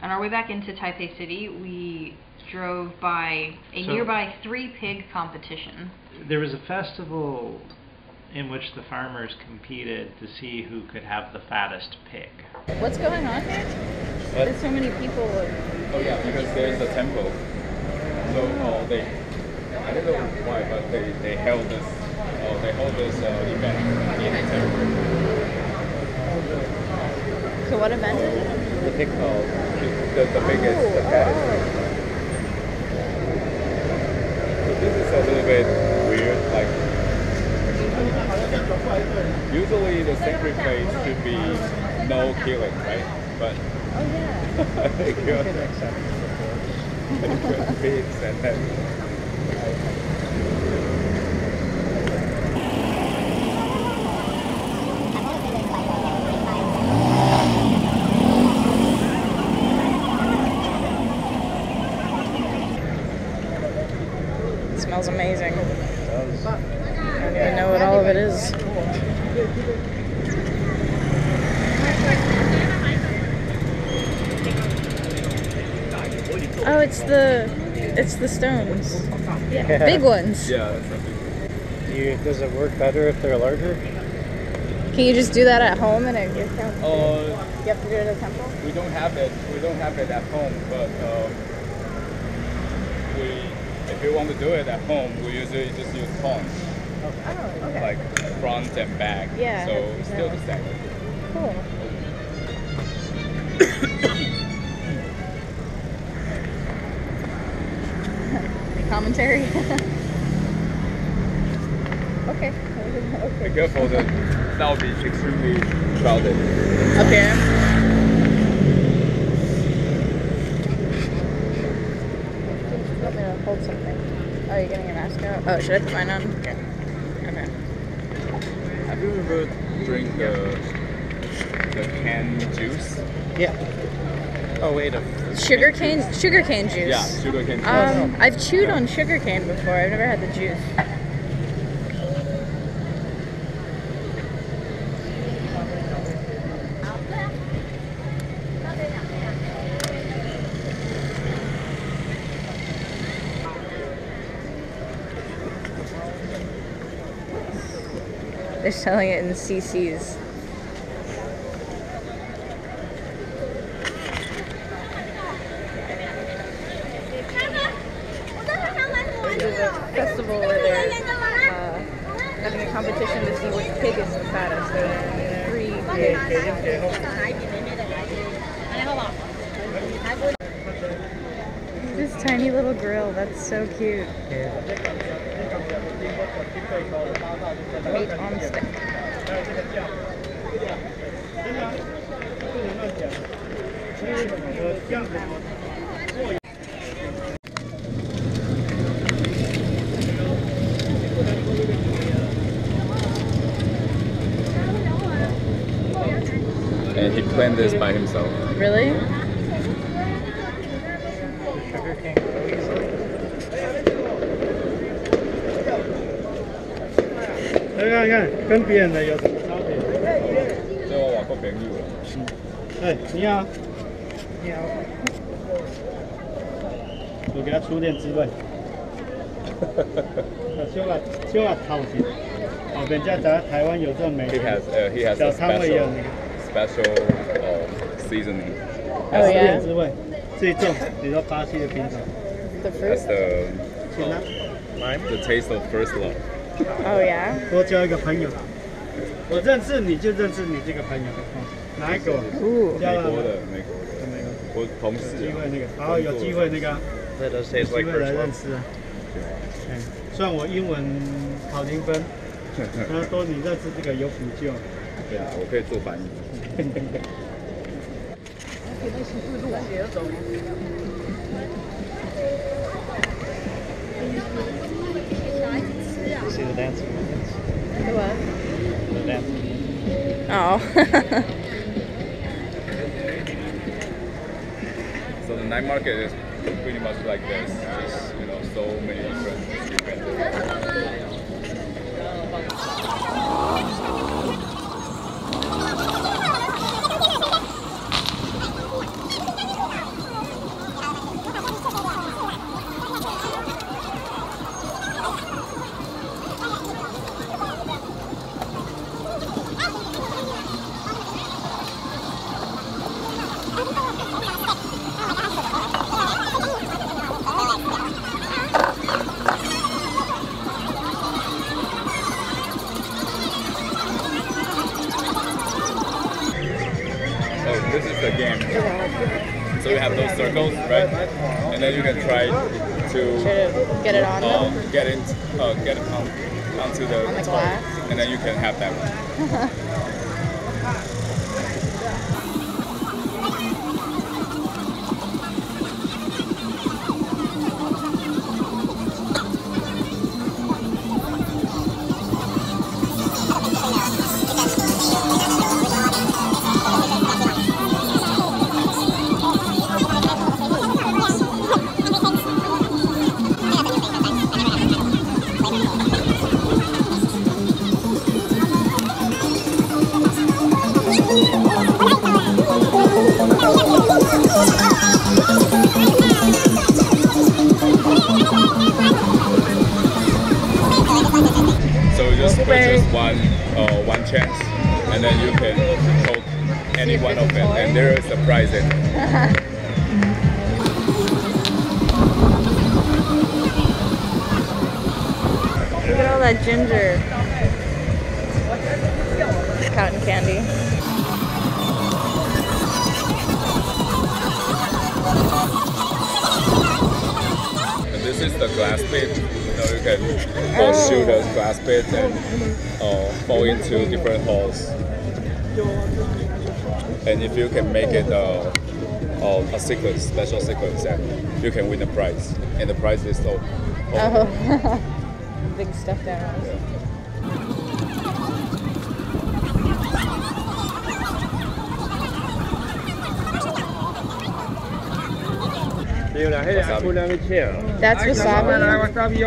on our way back into Taipei City, we drove by a nearby 3-pig competition. There was a festival in which the farmers competed to see who could have the fattest pig. What's going on here? What? There's so many people. Oh yeah, because there's a temple. So I don't know why, but they held this event in a temple. So what event is it? The pig the biggest, the fattest. So this is a little bit weird, like usually the sacrifice should be no killing, right? But they killed pigs and then It smells amazing. I don't even know what all of it is. Oh, it's the stones. Yeah. Big ones. yeah, that's something. Does it work better if they're larger? Can you just do that at home and it counts? You have to do it at a temple? We don't have it at home, but if you want to do it at home, we usually just use tongs. Oh, okay. Like front and back. Yeah. So it's still the same. Cool. Commentary. Okay. Be careful, that will be extremely crowded. Up here. Want me to hold something? Oh, you're getting your mask out? Oh, should I put mine on? Okay. Okay. Have you ever drink the canned juice? Yeah. Oh wait Sugarcane juice. Yeah, sugarcane juice. I've chewed on sugarcane before. I've never had the juice. They're selling it in cc's. There's a festival where they're having a competition to see which pig is the fattest. There's 3 pigs. This tiny little grill, that's so cute. Meat on stick. And he planned this by himself. Really? He has a special seasoning. Oh yeah. The fruit? That's the taste of first love. Oh yeah. 多交一个朋友，我认识你就认识你这个朋友，哪一个？美国的，我同事。机会那个，然后有机会那个，有机会来认识啊。虽然我英文考0分，他说你认识这个有补救。对啊，我可以做翻译。See the dancing methods? The what? The dancing. Oh. So the night market is pretty much like this. Just, so many different So you have those circles, right? And then you can try to get it on them? Get it onto the On the toy, glass? and then you can have that one. So you just purchase one chance, and then you can choke any one of them, and there is a prize in it. Look at all that ginger. Cotton candy. And this is the glass pit. You can shoot a glass pit and fall into different holes. And if you can make it a sequence, special sequence, then you can win a prize. And the prize is Big stuffed animals. That's wasabi?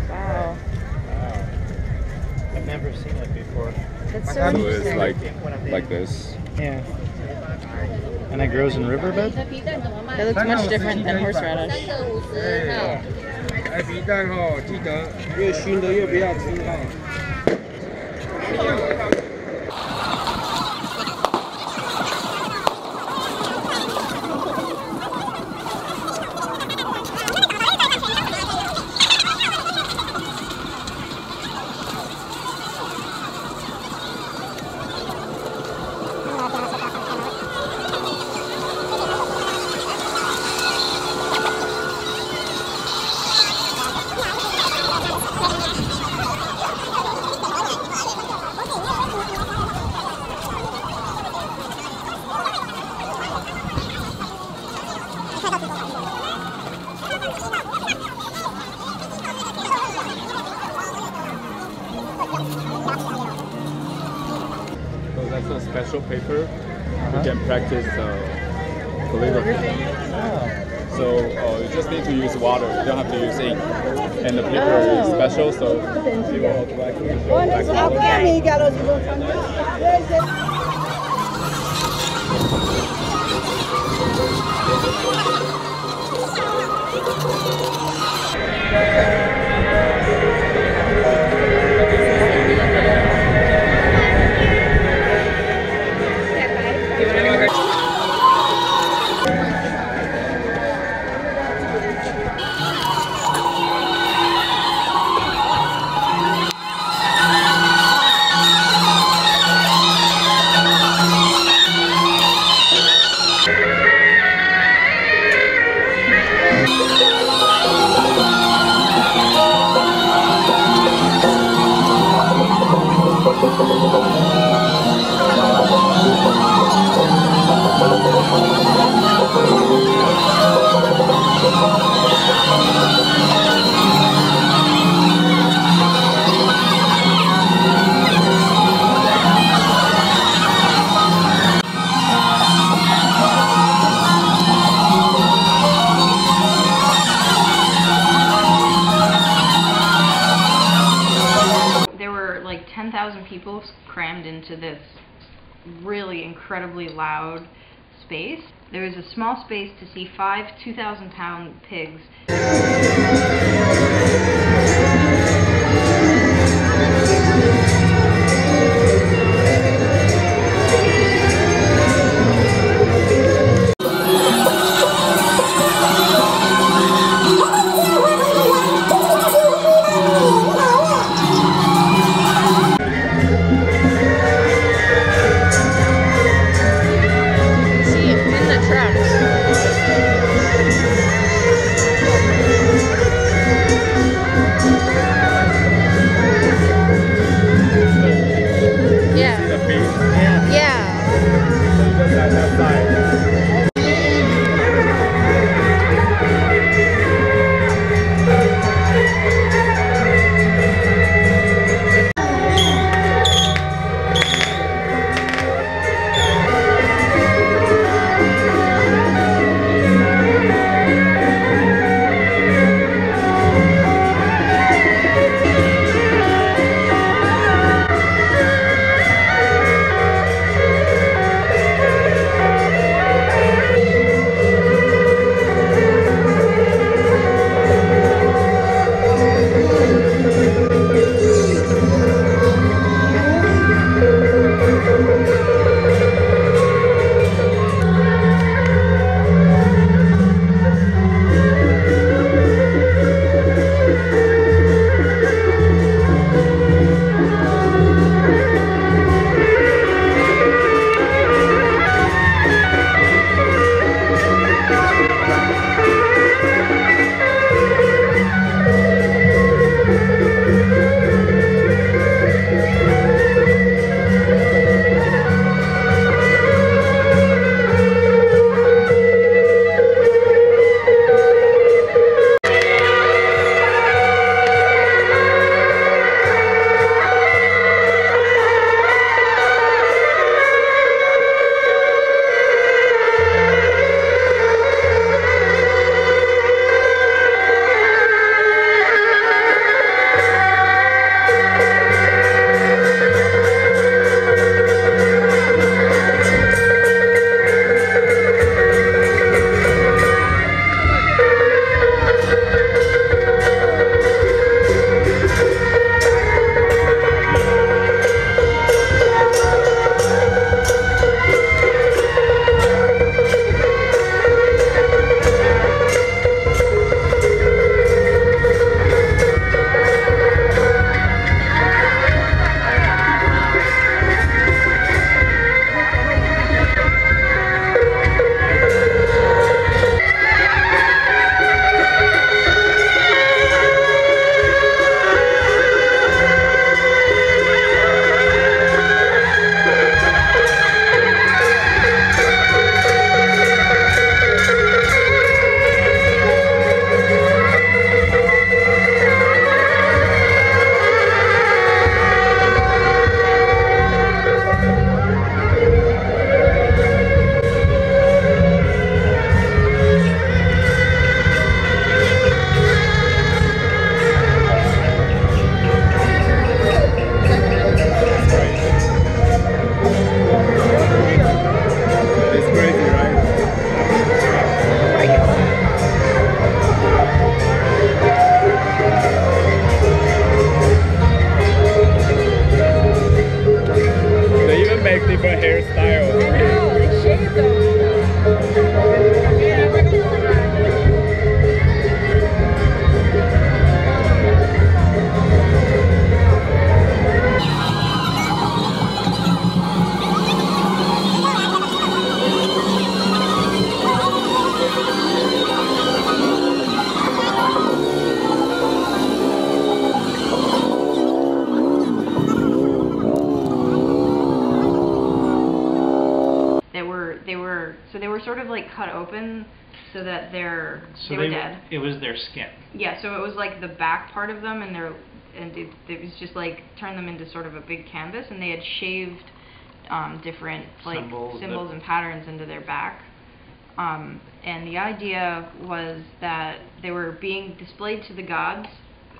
Wow. I've never seen it before. That's so So it's interesting. like this. Yeah. And it grows in riverbed? That looks much different than horseradish. 哎，皮蛋哦，记得越熏的越不要吃哈。So that's a special paper. You can practice calligraphy. So you just need to use water. You don't have to use ink. And the paper is special, so you will automatically show black color. There were like 10,000 people crammed into this really incredibly loud space. There was a small space to see 5 2,000-pound pigs. See, in the tracks. sort of like cut open so that they were dead. It was their skin. Yeah, so it was like the back part of them, and it was just like turned them into sort of a big canvas, and they had shaved different like symbols and patterns into their back. And the idea was that they were being displayed to the gods,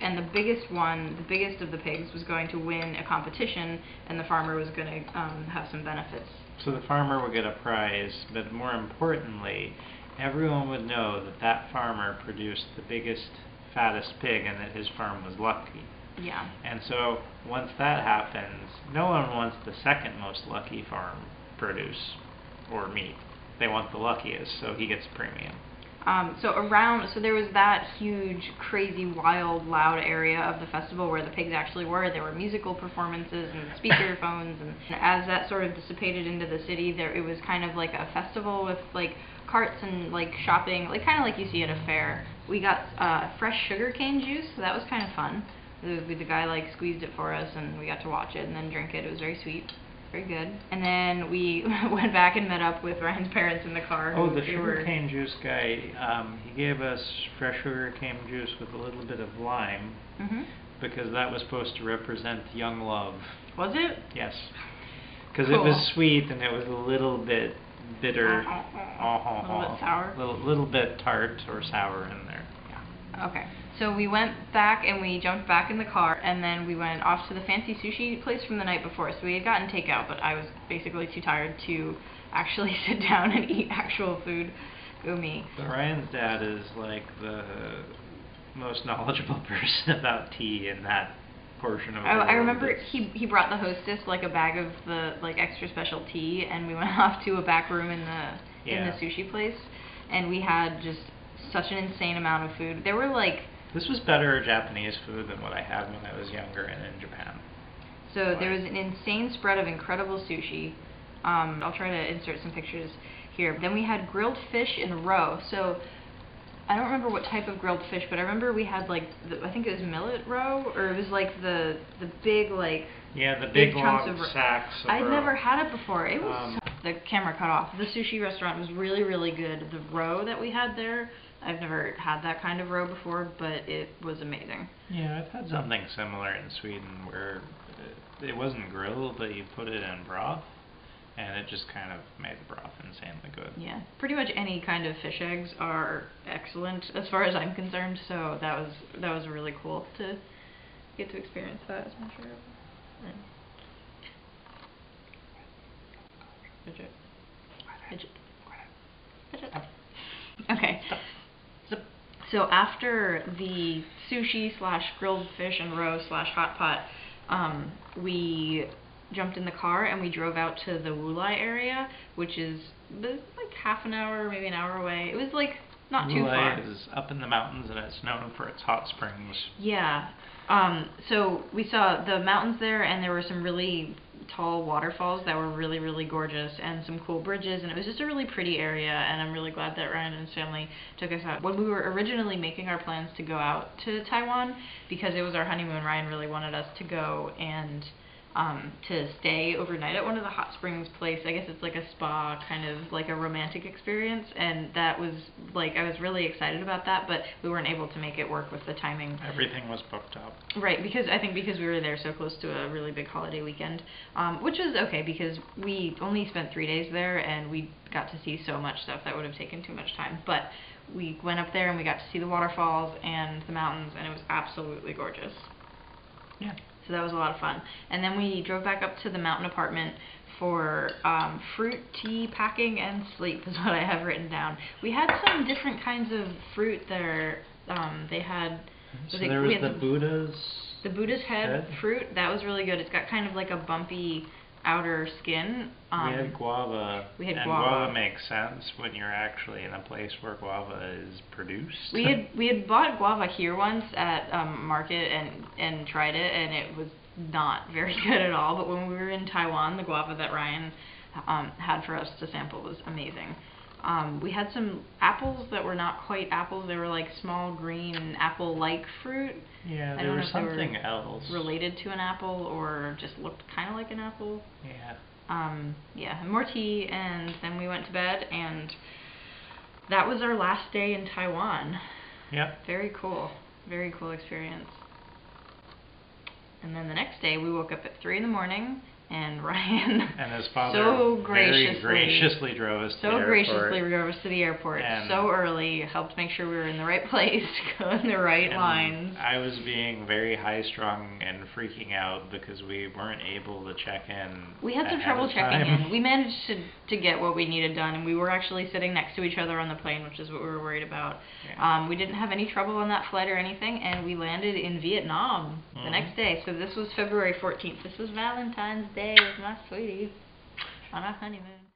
and the biggest of the pigs was going to win a competition, and the farmer was going to have some benefits. So the farmer would get a prize, but more importantly, everyone would know that that farmer produced the biggest, fattest pig, and that his farm was lucky. Yeah. And so once that happens, no one wants the second most lucky farm produce or meat. They want the luckiest, so he gets a premium. So there was that huge, crazy, wild, loud area of the festival where the pigs actually were. There were musical performances and speaker phones, and as that sort of dissipated into the city, it was kind of like a festival with like carts and like shopping, like kind of like you see at a fair. We got fresh sugarcane juice, so that was kind of fun. The guy like squeezed it for us, and we got to watch it and then drink it. It was very sweet. Very good. And then we went back and met up with Ryan's parents in the car. Oh, the sugarcane juice guy, he gave us fresh sugarcane juice with a little bit of lime, because that was supposed to represent young love. Was it? Yes. Because Cool. it was sweet and it was a little bit bitter. A little bit sour? Little bit tart or sour in there. Yeah. Okay. So we went back and we jumped back in the car, and then we went off to the fancy sushi place from the night before. So we had gotten takeout, but I was basically too tired to actually sit down and eat actual food. Go me. So Ryan's dad is like the most knowledgeable person about tea in that portion of the world. I remember he brought the hostess like a bag of the like extra special tea, and we went off to a back room in the sushi place, and we had just such an insane amount of food. There were like... This was better Japanese food than what I had when I was younger and in Japan. So there was an insane spread of incredible sushi. I'll try to insert some pictures here. Then we had grilled fish in a row. So I don't remember what type of grilled fish, but I remember we had like, I think it was millet roe, or it was like the big like... Yeah, the big chunks long of sacks of I'd roe. never had it before. It was the camera cut off. The sushi restaurant was really, really good. The roe that we had there, I've never had that kind of roe before, but it was amazing. Yeah, I've had something similar in Sweden where it wasn't grilled, but you put it in broth, and it just kind of made the broth insanely good. Yeah, pretty much any kind of fish eggs are excellent as far as I'm concerned, so that was really cool to get to experience that as much as Okay. So after the sushi / grilled fish and roe / hot pot, we jumped in the car and we drove out to the Wulai area, which is like half an hour, maybe an hour away. It was like not too far. Wulai is up in the mountains and it's known for its hot springs. Yeah. So we saw the mountains there, and there were some really tall waterfalls that were really, really gorgeous, and some cool bridges, and it was just a really pretty area, and I'm really glad that Ryan and his family took us out. When we were originally making our plans to go out to Taiwan, because it was our honeymoon, Ryan really wanted us to go and to stay overnight at one of the hot springs place. I guess it's like a spa, kind of like a romantic experience, and that was like, I was really excited about that, but we weren't able to make it work with the timing. Everything was booked up. Right, because we were there so close to a really big holiday weekend, which was okay because we only spent 3 days there and we got to see so much stuff that would have taken too much time. But we went up there and we got to see the waterfalls and the mountains, and it was absolutely gorgeous. Yeah. So that was a lot of fun. And then we drove back up to the mountain apartment for fruit, tea, packing, and sleep is what I have written down. We had some different kinds of fruit there. They had... So there was the Buddha's... The Buddha's head fruit. That was really good. It's got kind of like a bumpy outer skin. We had guava. We had and guava makes sense when you're actually in a place where guava is produced. We had bought guava here once at market and tried it, and it was not very good at all. But when we were in Taiwan, the guava that Ryan had for us to sample was amazing. We had some apples that were not quite apples. They were like small green apple-like fruit. Yeah, there was something else related to an apple or just looked kind of like an apple. Yeah. Yeah, more tea, and then we went to bed, and that was our last day in Taiwan. Yep. Very cool. Very cool experience. And then the next day we woke up at 3 in the morning and Ryan and his father very graciously drove us to the airport. graciously drove us to the airport so early, helped make sure we were in the right place, go in the right lines. I was being very high-strung and freaking out because we weren't able to check in. We had some trouble checking in. We managed to get what we needed done, and we were actually sitting next to each other on the plane, which is what we were worried about. Yeah. We didn't have any trouble on that flight or anything, and we landed in Vietnam the next day. So this was February 14th. This was Valentine's Day with my sweetie on our honeymoon.